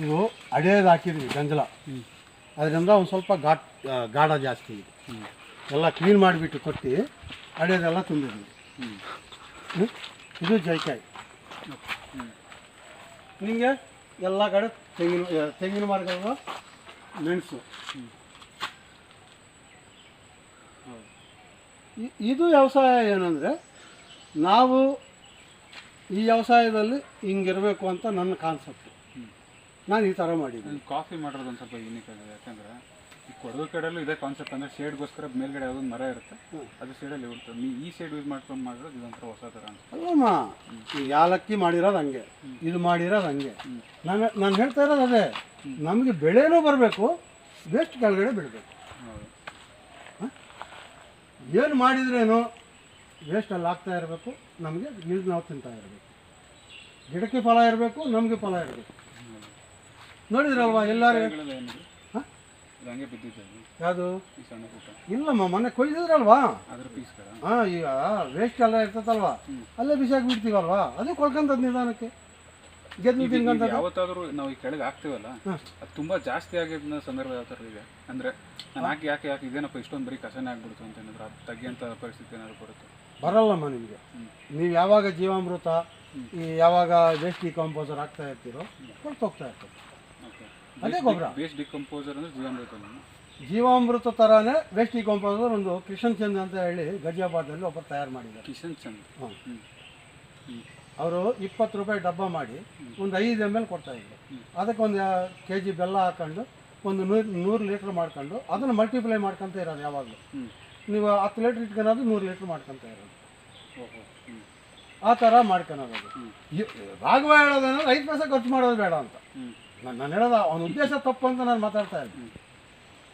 ಇದು ಅಡಿಯೋದು ಹಾಕಿದ್ವಿ ಗಂಜಲ, ಅದರಿಂದ ಒಂದು ಸ್ವಲ್ಪ ಗಾಢ ಜಾಸ್ತಿ ಇದೆ. ಎಲ್ಲ ಕ್ಲೀನ್ ಮಾಡಿಬಿಟ್ಟು ಕೊಟ್ಟು ಅಡಿಯೋದೆಲ್ಲ ತುಂಬಿದ್ವಿ. ಇದು ಜೈಕಾಯಿ. ನಿಮಗೆ ಎಲ್ಲ ಕಡೆ ತೆಂಗಿನ ಮರಗಳ ಮೆಣಸು. ಇದು ವ್ಯವಸಾಯ ಏನಂದರೆ, ನಾವು ಈ ವ್ಯವಸಾಯದಲ್ಲಿ ಹಿಂಗಿರಬೇಕು ಅಂತ ನನ್ನ ಕಾನ್ಸೆಪ್ಟ್. ನಾನು ಈ ಥರ ಮಾಡಿದ್ದೀನಿ. ಕಾಫಿ ಮಾಡೋದು ಒಂದು ಸ್ವಲ್ಪ ಯೂನಿಕ್ ಆಗಿದೆ. ಯಾಕಂದರೆ ಈ ಕೊಡಗು ಕಡೆಯಲ್ಲೂ ಇದೇ ಕಾನ್ಸೆಪ್ಟ್. ಅಂದರೆ ಶೇಡ್ಗೋಸ್ಕರ ಮೇಲ್ಗಡೆ ಯಾವುದೊಂದು ಮರ ಇರುತ್ತೆ, ಅದು ಶೇಡಲ್ಲಿ ಇರುತ್ತೆ. ನೀವು ಈ ಶೇಡ್ ಯೂಸ್ ಮಾಡ್ಕೊಂಡು ಮಾಡಿರೋದು ಇದೊಂಥರ ಹೊಸ ಥರ ಅನ್ಸುತ್ತೆ. ಅಲ್ಲಮ್ಮ, ಈ ಯಾಲಕ್ಕಿ ಮಾಡಿರೋದು ಹಂಗೆ, ಇದು ಮಾಡಿರೋದು ಹಂಗೆ. ನಾನು ಹೇಳ್ತಾ ಇರೋದು ಅದೇ, ನಮಗೆ ಬೆಳೆನೂ ಬರಬೇಕು, ವೇಸ್ಟ್ ಕೆಳಗಡೆ ಬಿಡಬೇಕು. ಏನು ಮಾಡಿದ್ರೇನು ವೇಸ್ಟಲ್ಲಿ ಆಗ್ತಾ ಇರಬೇಕು, ನಮಗೆ ಇದು ನಾವು ತಿಂತಾ ಇರಬೇಕು. ಗಿಡಕ್ಕೆ ಫಲ ಇರಬೇಕು, ನಮಗೆ ಫಲ ಇರಬೇಕು. ನೋಡಿದ್ರಲ್ವಾ ಎಲ್ಲರೂ? ಹಂಗೆ ಬಿದ್ದಿದೆ ಯಾವುದು? ಈ ಸಣ್ಣ ಪುಟ್ಟ ಇಲ್ಲಮ್ಮ, ಮೊನ್ನೆ ಕೊಯ್ದಿದ್ರಲ್ವಾ? ಅದ್ರ ಪೀಸ್ಗಳ. ಹಾಂ, ಈಗ ವೇಸ್ಟ್ ಎಲ್ಲ ಇರ್ತದಲ್ವಾ, ಅಲ್ಲೇ ಬಿಸಾಕಿ ಬಿಡ್ತೀವಲ್ವಾ, ಅದು ಕೊಳ್ಕೊಂತದ್ದು ನಿಧಾನಕ್ಕೆ ಗೆದ್ದು ತಿನ್ಕೊಂತ. ಯಾವತ್ತಾದ್ರೂ ನಾವು ಈ ಕೆಳಗೆ ಹಾಕ್ತೀವಲ್ಲ, ಅದು ತುಂಬ ಜಾಸ್ತಿ ಆಗಿದ್ದ ಸಂದರ್ಭ ಯಾವ ಥರ ಇದೆ ಅಂದರೆ, ನಾನು ಯಾಕೆ ಇದೇನಪ್ಪ ಇಷ್ಟೊಂದು ಬರೀ ಕಸನೇ ಆಗ್ಬಿಡ್ತು ಅಂತ ಏನಾದ್ರು ಅದು ತೆಗಿಯಂಥ ಪರಿಸ್ಥಿತಿ ಏನಾದ್ರು ಬರುತ್ತೆ? ಬರಲ್ಲಮ್ಮ ನಿಮಗೆ. ನೀವು ಯಾವಾಗ ಜೀವಾಮೃತ, ಈ ಯಾವಾಗ ವೇಸ್ಟ್ ಡಿಕಂಪೋಸರ್ ಹಾಕ್ತಾ ಇರ್ತೀರೋ ಹೋಗ್ತಾ ಇರ್ತದೆ. ಅದೇ ಗೊಬ್ಬರ. ವೇಸ್ಟ್ ಡಿಕಂಪೋಸರ್ ಅಂದರೆ ಜೀವಾಮೃತ. ಜೀವಾಮೃತ ಥರನೇ ವೇಸ್ಟ್ ಡಿಕಂಪೋಸರ್ ಒಂದು ಕಿಶನ್ ಚಂದ್ ಅಂತ ಹೇಳಿ ಗಜಿಯಾಬಾದಲ್ಲಿ ಒಬ್ಬರು ತಯಾರು ಮಾಡಿದ್ದಾರೆ. ಕಿಶನ್ ಚಂದ್. ಹಾಂ, ಅವರು 20 ರೂಪಾಯಿ ಡಬ್ಬ ಮಾಡಿ ಒಂದು 5 ml ಕೊಡ್ತಾಯಿದ್ರು. ಅದಕ್ಕೆ ಒಂದು kg ಬೆಲ್ಲ ಹಾಕೊಂಡು ಒಂದು 100 ಲೀಟ್ರ್ ಮಾಡ್ಕೊಂಡು ಅದನ್ನು ಮಲ್ಟಿಪ್ಲೈ ಮಾಡ್ಕೊತ ಇರೋದು. ಯಾವಾಗಲೂ ನೀವು 10 ಲೀಟ್ರ್ ಇಟ್ಕೊಳೋದು 100 ಲೀಟ್ರ್ ಮಾಡ್ಕೊತ ಇರೋದು. ಆ ಥರ ಮಾಡ್ಕೊಳೋದು. ರಾಘವ ಹೇಳೋದೇನೋ 5 ಪೈಸೆ ಖರ್ಚು ಮಾಡೋದು ಬೇಡ ಅಂತ. ನಾನು ಹೇಳೋದು ಅವನ ಉದ್ದೇಶ ತಪ್ಪು ಅಂತ ನಾನು ಮಾತಾಡ್ತಾ ಇದ್ದೀನಿ.